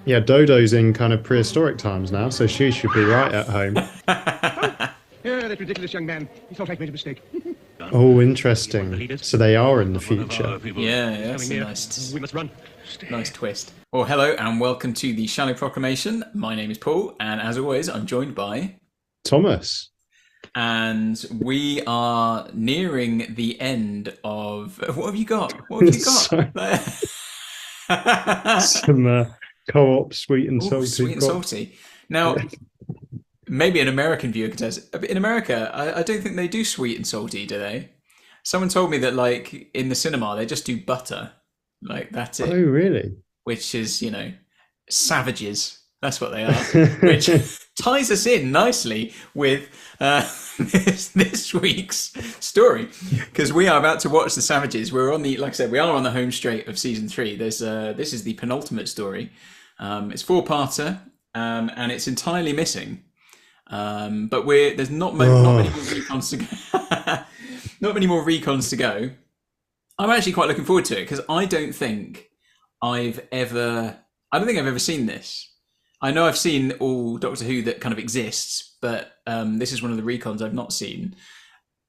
Yeah, Dodo's in kind of prehistoric times now, so she should be right at home. Yeah, that ridiculous young man. He thought I'd made a mistake. Oh, interesting. So they are in the future. Yeah, that's a nice, We must run. nice twist. Well, hello and welcome to the Shallow Proclamation. My name is Paul, and as always, I'm joined by Thomas. And we are nearing the end of. What have you got? What have you got? Some co-op sweet and salty. Sweet and salty. Now, maybe an American viewer could tell us. In America, I don't think they do sweet and salty, do they? Someone told me that, like, in the cinema, they just do butter. Like, that's it. Oh, really? Which is, you know, savages. That's what they are. Which ties us in nicely with this week's story, because we are about to watch The Savages. We're on the, like I said, we are on the home straight of season 3. This is the penultimate story. It's 4-parter, and it's entirely missing. But there's not many more recons to go. Not many more recons to go. I'm actually quite looking forward to it because I don't think I've ever seen this. I know I've seen all Doctor Who that kind of exists, but this is one of the recons I've not seen.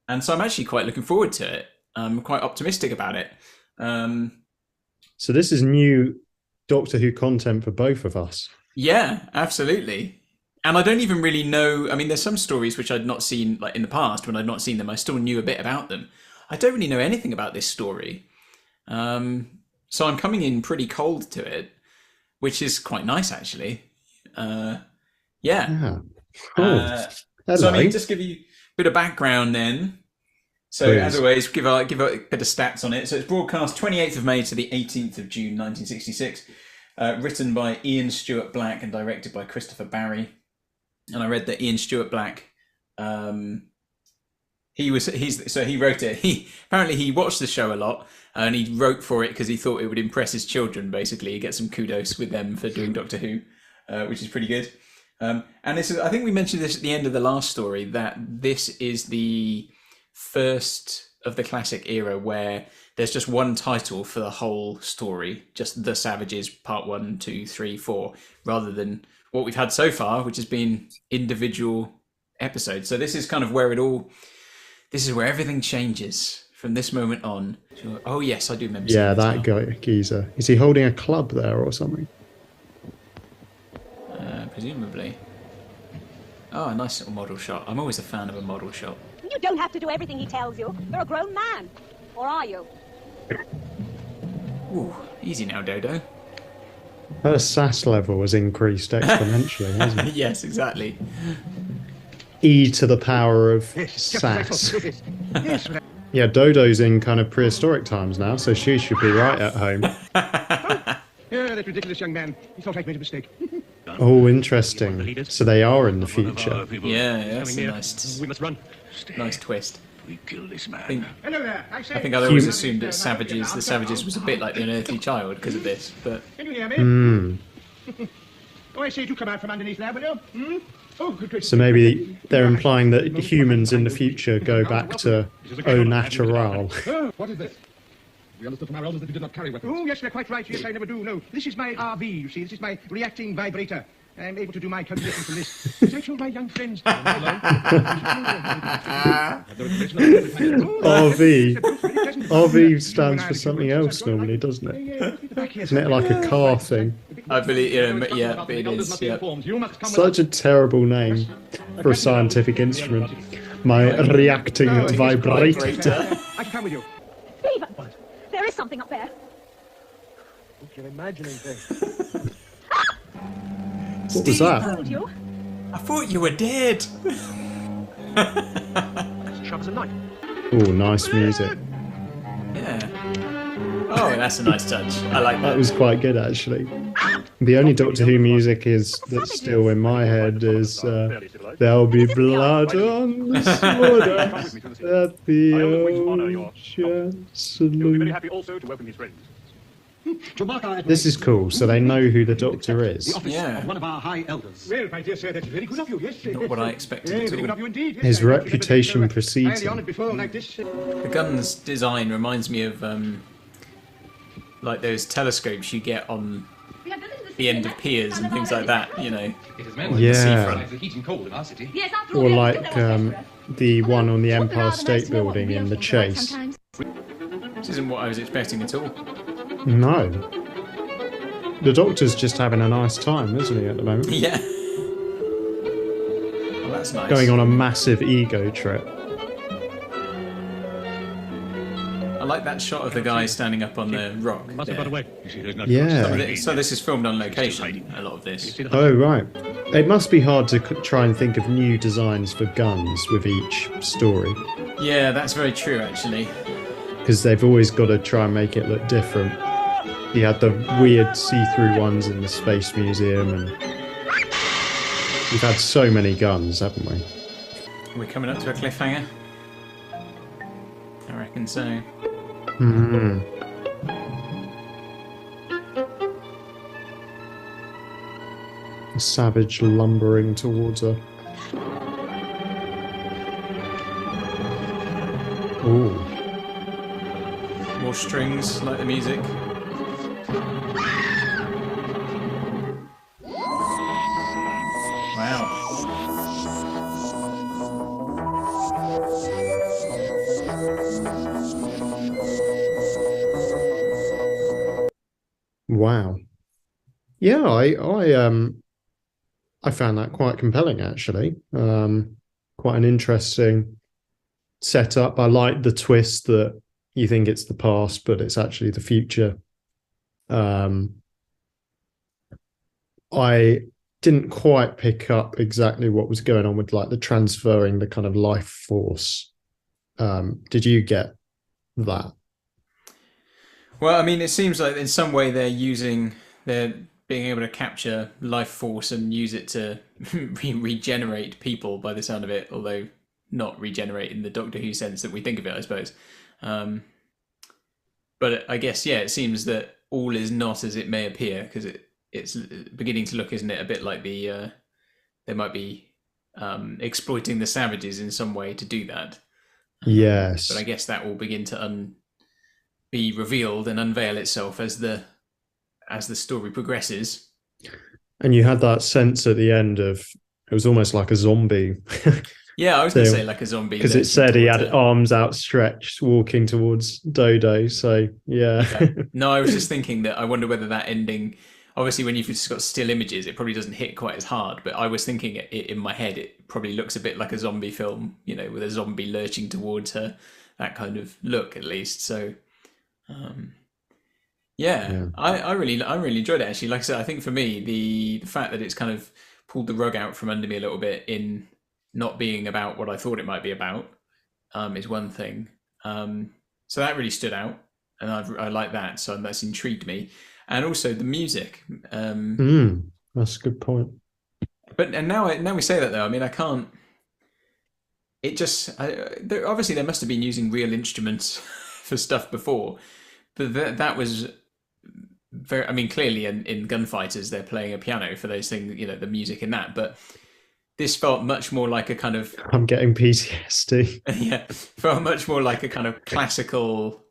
And so I'm actually quite looking forward to it. I'm quite optimistic about it. So this is new Doctor Who content for both of us. Yeah, absolutely. And I don't even really know, I mean, there's some stories which I'd not seen, like in the past, when I'd not seen them, I still knew a bit about them. I don't really know anything about this story. So I'm coming in pretty cold to it, which is quite nice, actually. Yeah. Cool. So I mean, just give you a bit of background then. So Please. As always, give a bit of stats on it. So it's broadcast 28th of May to the 18th of June 1966. Written by Ian Stuart Black and directed by Christopher Barry. And I read that Ian Stuart Black, he wrote it. He watched the show a lot, and he wrote for it because he thought it would impress his children. Basically, he gets some kudos with them for doing Doctor Who, which is pretty good. And this is, I think we mentioned this at the end of the last story, that this is the first of the classic era where there's just one title for the whole story, just The Savages Part 1, 2, 3, 4, rather than what we've had so far, which has been individual episodes. So this is kind of where this is where everything changes from this moment on. Oh yes, I do remember. Yeah, that guy, geezer. Is he holding a club there or something? Presumably. Oh, a nice little model shot. I'm always a fan of a model shot. You don't have to do everything he tells you. You're a grown man. Or are you? Ooh, easy now, Dodo. Her sass level has increased exponentially, hasn't it? Yes, exactly. E to the power of sass. Yeah, Dodo's in kind of prehistoric times now, so she should be right at home. Yeah, that ridiculous young man. He thought I'd made a mistake. Oh, interesting. So they are in the future. Yeah, that's a nice, We must run. nice twist. We kill this man. Hello there. I I think I'd always assumed that the Savages was a bit like the unearthly child because of this, but Can you hear me? Hmm. Oh, I say, do come out from underneath there, will you? Hmm? Oh, good grief. So maybe they're implying that humans in the future go back to au natural. Oh, what is this? We understood from our elders that you did not carry weapons. Oh, yes, you're quite right. Yes, I never do. No, this is my RV, you see. This is my reacting vibrator. I'm able to do my calculations from this. As I told my young friends. RV. RV stands for something else normally, doesn't it? Isn't it like a car thing? I believe, yeah, it is. Yeah. Such a terrible name for a scientific instrument. My reacting vibrator. I can come with you. Stephen! There is something up there. You're imagining things. What was that? Told you. I thought you were dead. Sharp as a knife. Oh, nice music. Yeah. Oh, that's a nice touch. I like That that. was quite good, actually. The only Doctor Who music that's still in my head is There'll be blood on the sword at the ocean salute. happy also to welcome his friends. This is cool, so they know who the Doctor is. Yeah. One of our high elders. Well, my dear sir, that's very good of you, yes. Not what I expected Yes, at very good all. of you indeed. Yes, His I never reputation been so precedes highly honoured him. before like this. The gun's design reminds me of like those telescopes you get on the end of piers and things like that, you know. It is meant Yeah. the heat and cold in our city. Yes, after all, Or there like is still no the one on the Wouldn't Empire rather nice State to know what Building real in The things are like Chase. sometimes. This isn't what I was expecting at all. No. The Doctor's just having a nice time, isn't he, at the moment? Yeah. Well, that's nice. Going on a massive ego trip. I like that shot of the guy standing up on the rock. Must have there. got away. You see, there's no Yeah. So this is filmed on location, a lot of this. Oh, right. It must be hard to try and think of new designs for guns with each story, Yeah, that's very true, actually. because they've always got to try and make it look different. You had the weird see-through ones in the Space Museum, and we've had so many guns, haven't we? Are we coming up to a cliffhanger? I reckon so. Hmm. A savage lumbering towards her. Ooh. More strings, like the music. Wow. Wow. Yeah, I found that quite compelling actually. Quite an interesting setup. I like the twist that you think it's the past, but it's actually the future. I didn't quite pick up exactly what was going on with like the transferring the kind of life force. Did you get that? Well, I mean, it seems like in some way they're being able to capture life force and use it to regenerate people by the sound of it, although not regenerate in the Doctor Who sense that we think of it, I suppose. But I guess, yeah, it seems that all is not as it may appear, because it's beginning to look, isn't it, a bit like they might be exploiting the savages in some way to do that. Yes. But I guess that will begin to be revealed and unveil itself as the story progresses. And you had that sense at the end of it was almost like a zombie. Yeah, I was going to say like a zombie. Because it said he had arms outstretched walking towards Dodo. So, yeah. No, I was just thinking that I wonder whether that ending, obviously when you've just got still images, it probably doesn't hit quite as hard. But I was thinking in my head, it probably looks a bit like a zombie film, you know, with a zombie lurching towards her, that kind of look at least. So, yeah. I really enjoyed it actually. Like I said, I think for me, the fact that it's kind of pulled the rug out from under me a little bit in not being about what I thought it might be about, is one thing. So that really stood out, and I like that. So that's intrigued me, and also the music. That's a good point. But now we say that though, I mean I can't. It just obviously they must have been using real instruments for stuff before, but that was very. I mean, clearly in Gunfighters they're playing a piano for those things, you know, the music in that, but. This felt much more like a kind of... I'm getting PTSD. Yeah, felt much more like a kind of classical,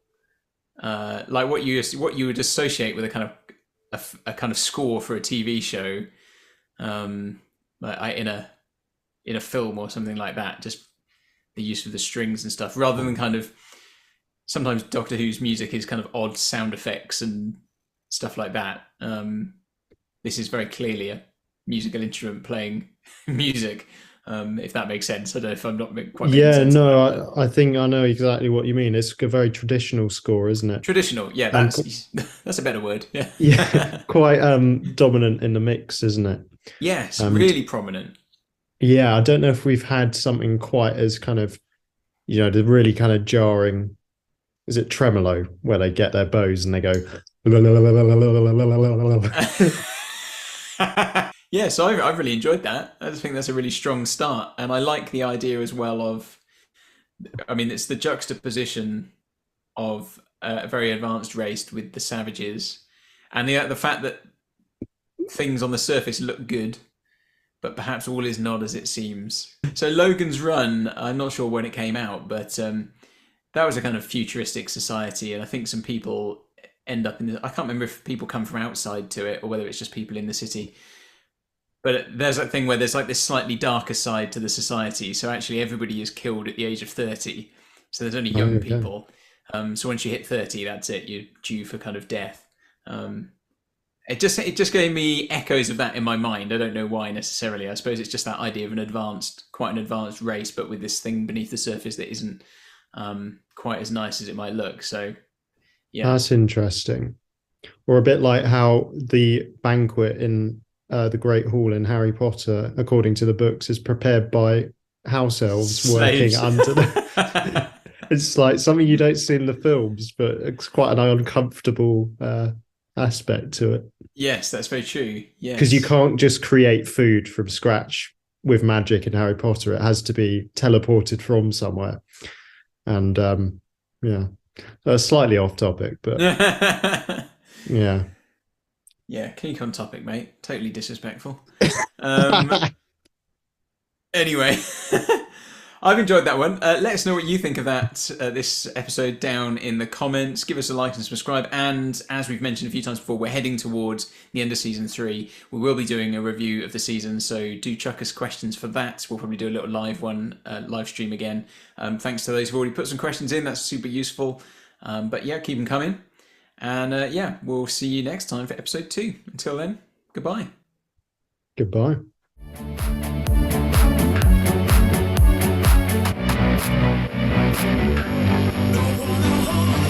like what you would associate with a kind of score for a TV show, like in a film or something like that. Just the use of the strings and stuff, rather than kind of sometimes Doctor Who's music is kind of odd sound effects and stuff like that. This is very clearly a musical instrument playing music, if that makes sense. I don't know if I'm not quite making sense. I think I know exactly what you mean. It's a very traditional score, isn't it? Traditional, yeah, that's a better word. Yeah. Yeah, quite dominant in the mix, isn't it? Yes, really prominent. Yeah, I don't know if we've had something quite as kind of, you know, the really kind of jarring, is it tremolo, where they get their bows and they go Yeah, so I've really enjoyed that. I just think that's a really strong start. And I like the idea as well of, I mean, it's the juxtaposition of a very advanced race with the savages. And the fact that things on the surface look good, but perhaps all is not as it seems. So Logan's Run, I'm not sure when it came out, but that was a kind of futuristic society. And I think some people end up in the. I can't remember if people come from outside to it or whether it's just people in the city. But there's that thing where there's like this slightly darker side to the society. So actually, everybody is killed at the age of 30. So there's only young people. So once you hit 30, that's it. You're due for kind of death. It just gave me echoes of that in my mind. I don't know why necessarily. I suppose it's just that idea of quite an advanced race, but with this thing beneath the surface that isn't quite as nice as it might look. So, yeah, that's interesting. Or a bit like how the banquet in the Great Hall in Harry Potter, according to the books, is prepared by house elves working under the. It's like something you don't see in the films, but it's quite an uncomfortable aspect to it. Yes, that's very true. Yes, because you can't just create food from scratch with magic in Harry Potter. It has to be teleported from somewhere. And slightly off topic, but yeah. Yeah, keep on topic, mate. Totally disrespectful. Anyway, I've enjoyed that one. Let us know what you think of that this episode down in the comments. Give us a like and subscribe. And as we've mentioned a few times before, we're heading towards the end of season 3. We will be doing a review of the season, so do chuck us questions for that. We'll probably do a little live stream again. Thanks to those who've already put some questions in. That's super useful. But yeah, keep them coming. And we'll see you next time for episode 2. Until then, goodbye. Goodbye. Don't wanna hold